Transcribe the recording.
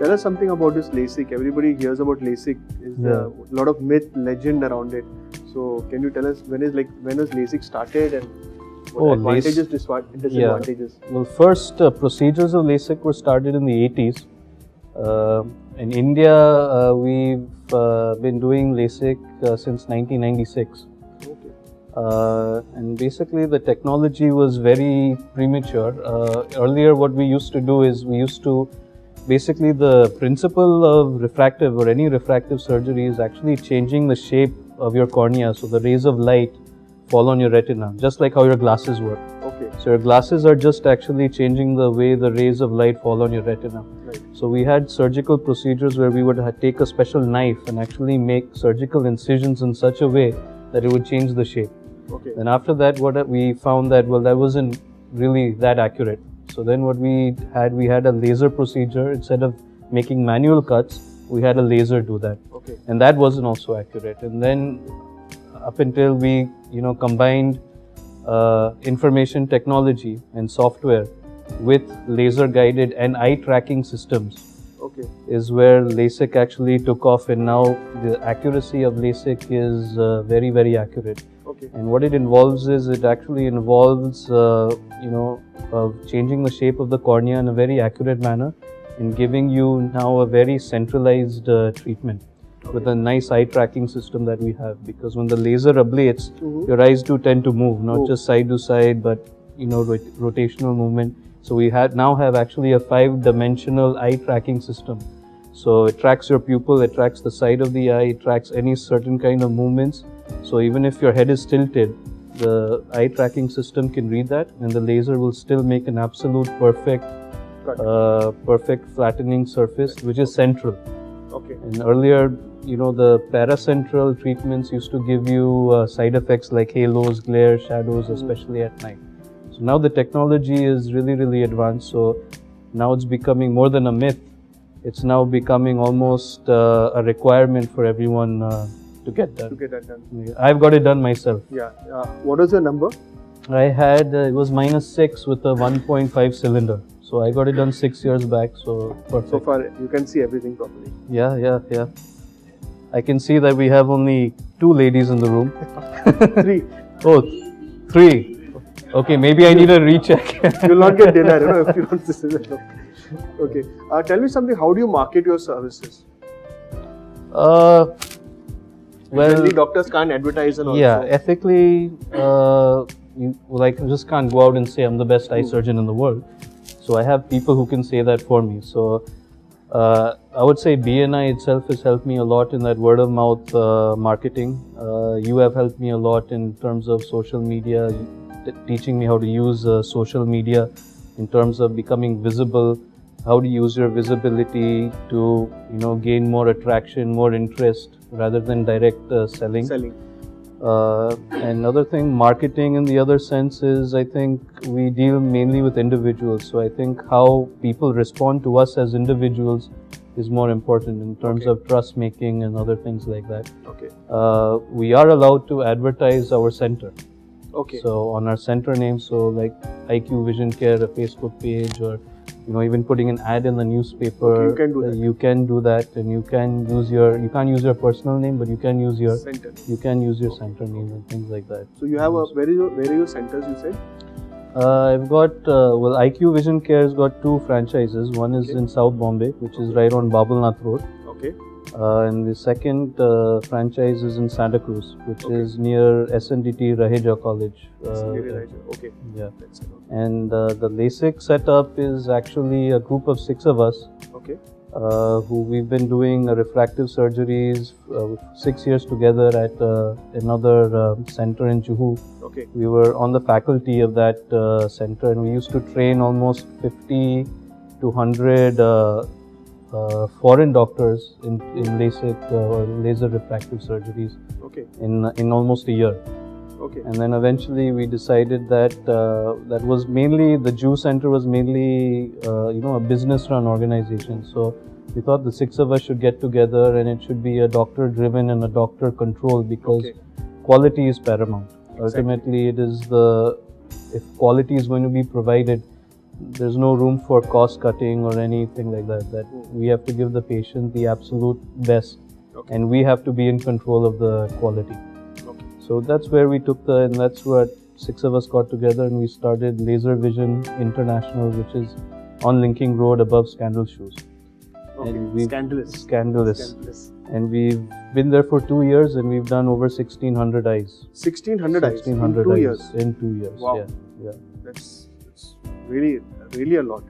Tell us something about this LASIK. Everybody hears about LASIK. Is a lot of myth, legend around it. So can you tell us when was LASIK started and what advantages, disadvantages? Well, first procedures of LASIK were started in the 80s. In India, we've been doing LASIK since 1996. And basically the technology was very premature. Earlier what we used to do is basically the principle of refractive or any refractive surgery is actually changing the shape of your cornea so the rays of light fall on your retina, just like how your glasses work. So your glasses are just actually changing the way the rays of light fall on your retina. So we had surgical procedures where we would take a special knife and actually make surgical incisions in such a way that it would change the shape. Then after that, what we found that, well, that wasn't really that accurate. So then what we had a laser procedure. Instead of making manual cuts, we had a laser do that. And that wasn't also accurate. And then up until we, combined information technology and software with laser guided and eye tracking systems, is where LASIK actually took off, and now the accuracy of LASIK is very, very accurate. And what it involves is, it actually involves, changing the shape of the cornea in a very accurate manner and giving you now a very centralized treatment with a nice eye tracking system that we have. Because when the laser ablates, your eyes do tend to move, not just side to side, but rotational movement. So we now have actually a 5-dimensional eye tracking system. So it tracks your pupil, it tracks the side of the eye, it tracks any certain kind of movements. So even if your head is tilted, the eye tracking system can read that, and the laser will still make an absolute perfect flattening surface, which is central. And earlier, the paracentral treatments used to give you side effects like halos, glare, shadows, especially at night. So now the technology is really, really advanced. So now it's becoming more than a myth. It's now becoming almost a requirement for everyone to get that done. I've got it done myself. What was your number? I had, it was -6 with a 1.5 cylinder. So I got it done 6 years back, so perfect. So far you can see everything properly. Yeah. I can see that we have only 2 ladies in the room. 3. Oh, 3. Okay, maybe I need a recheck. You'll not get dinner, if you don't listen. Okay. Tell me something, how do you market your services? Well, generally doctors can't advertise and all. Ethically, I just can't go out and say I'm the best eye surgeon in the world. So I have people who can say that for me. So I would say BNI itself has helped me a lot in that word of mouth marketing. You have helped me a lot in terms of social media, teaching me how to use social media in terms of becoming visible, how to use your visibility to gain more attraction, more interest rather than direct selling. And another thing, marketing in the other sense is, I think we deal mainly with individuals. So I think how people respond to us as individuals is more important in terms of trust making and other things like that. We are allowed to advertise our center. So on our center name, so like IQ Vision Care, a Facebook page, or even putting an ad in the newspaper. You can do that. You can do that, and you can't use your personal name, but you can use your center. You can use your center name and things like that. So you have where are your centers, you said? I've got IQ Vision Care has got 2 franchises. One is in South Bombay, which is right on Babulnath Road. And the second franchise is in Santa Cruz, which is near SNDT Raheja College. Yeah. And the LASIK setup is actually a group of 6 of us who we've been doing refractive surgeries 6 years together at another center in Juhu. We were on the faculty of that center, and we used to train almost 50 to 100 foreign doctors in LASIK or laser refractive surgeries in almost a year. And then eventually we decided that that was mainly, the Juhu Center was mainly a business-run organization. So we thought the 6 of us should get together, and it should be a doctor-driven and a doctor-controlled, because quality is paramount. Ultimately, it is if quality is going to be provided, there's no room for cost cutting or anything like that. That we have to give the patient the absolute best, and we have to be in control of the quality. So that's where we took and that's where 6 of us got together and we started Laser Vision International, which is on Linking Road above Scandal Shoes. And Scandalous. And we've been there for 2 years and we've done over 1,600 eyes. 1,600 eyes in 2 years? In 2 years, wow. Yeah. That's really a lot.